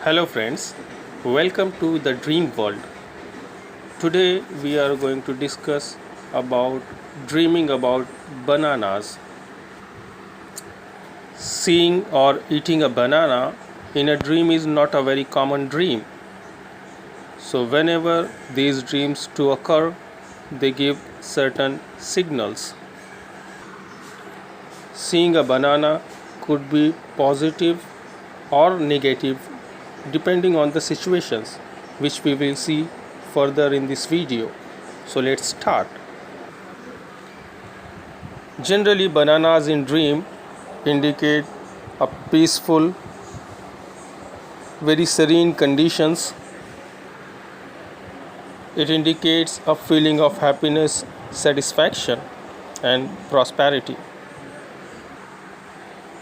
Hello friends, welcome to the dream world. Today we are going to discuss about dreaming about bananas. Seeing or eating a banana in a dream is not a very common dream. So whenever these dreams to occur, they give certain signals. Seeing a banana could be positive or negative depending on the situations, which we will see further in this video. So let's start. Generally, bananas in dream indicate a peaceful, very serene conditions. It indicates a feeling of happiness, satisfaction, and prosperity.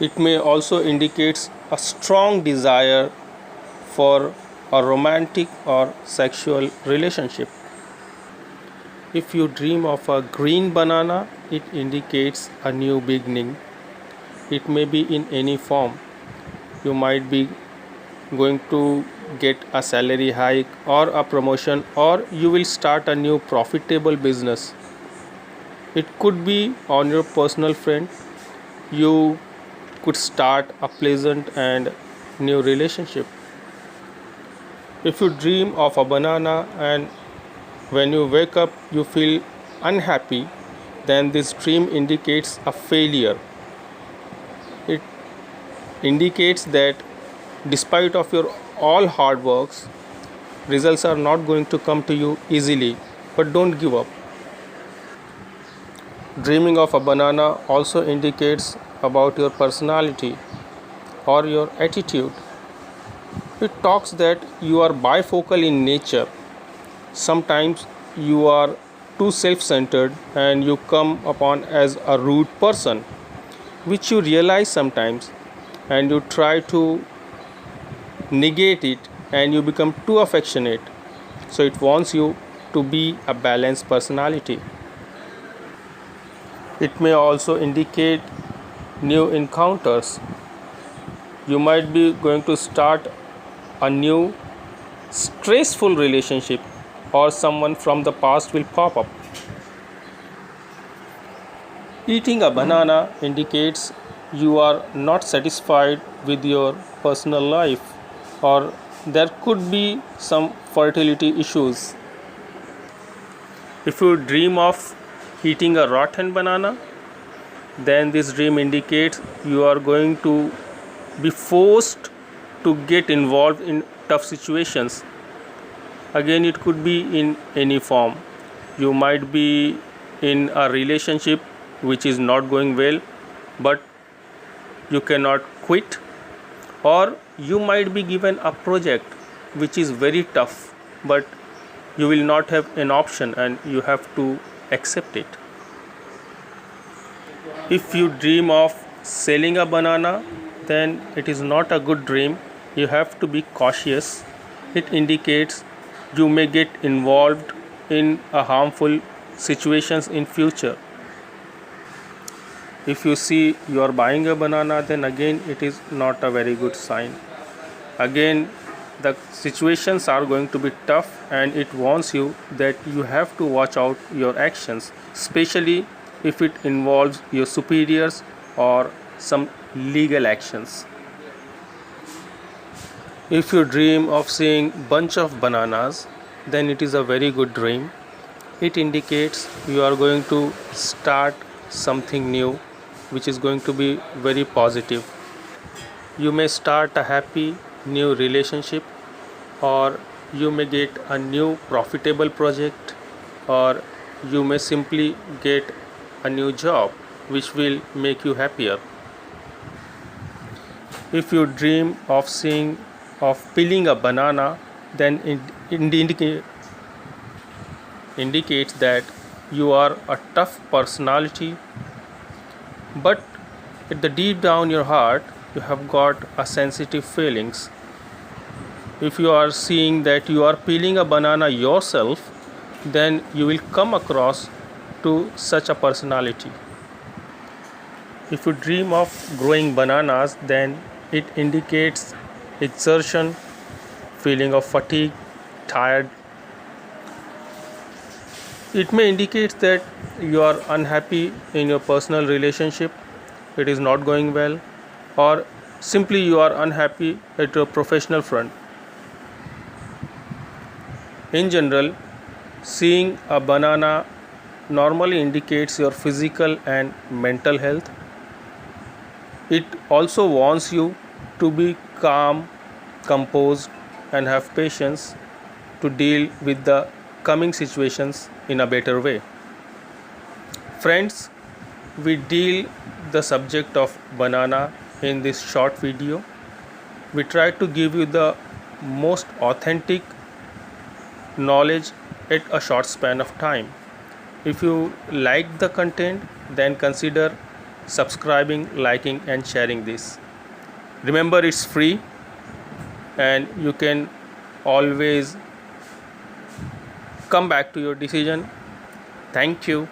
It may also indicate a strong desire for a romantic or sexual relationship. If you dream of a green banana, it indicates a new beginning. It may be in any form. You might be going to get a salary hike or a promotion, or you will start a new profitable business. It could be on your personal front. You could start a pleasant and new relationship. If you dream of a banana and when you wake up you feel unhappy, then this dream indicates a failure. It indicates that despite of your all hard works, results are not going to come to you easily, but don't give up. Dreaming of a banana also indicates about your personality or your attitude. It talks that you are bifocal in nature. Sometimes you are too self-centered and you come upon as a rude person, which you realize sometimes, and you try to negate it and you become too affectionate. So it wants you to be a balanced personality. It may also indicate new encounters. You might be going to start a new stressful relationship, or someone from the past will pop up. Eating a banana indicates you are not satisfied with your personal life, or there could be some fertility issues. If you dream of eating a rotten banana, then this dream indicates you are going to be forced to get involved in tough situations. Again, it could be in any form. You might be in a relationship which is not going well, but you cannot quit, or you might be given a project which is very tough, but you will not have an option and you have to accept it. If you dream of selling a banana, then it is not a good dream. You have to be cautious. It indicates you may get involved in a harmful situations in future. If you see you are buying a banana, then again it is not a very good sign. Again, the situations are going to be tough and it warns you that you have to watch out your actions, especially if it involves your superiors or some legal actions. If you dream of seeing bunch of bananas, then it is a very good dream. It indicates you are going to start something new, which is going to be very positive. You may start a happy new relationship, or you may get a new profitable project, or you may simply get a new job which will make you happier. If you dream of peeling a banana, then it indicates that you are a tough personality, but at the deep down your heart you have got a sensitive feelings. If you are seeing that you are peeling a banana yourself, then you will come across to such a personality. If you dream of growing bananas, then it indicates exertion, feeling of fatigue, tired. It may indicate that you are unhappy in your personal relationship, it is not going well, or simply you are unhappy at your professional front. In general, seeing a banana normally indicates your physical and mental health. It also warns you to be calm, composed, and have patience to deal with the coming situations in a better way. Friends, we deal the subject of banana in this short video. We try to give you the most authentic knowledge at a short span of time. If you like the content, then consider subscribing, liking, and sharing this. Remember, it's free and you can always come back to your decision. Thank you.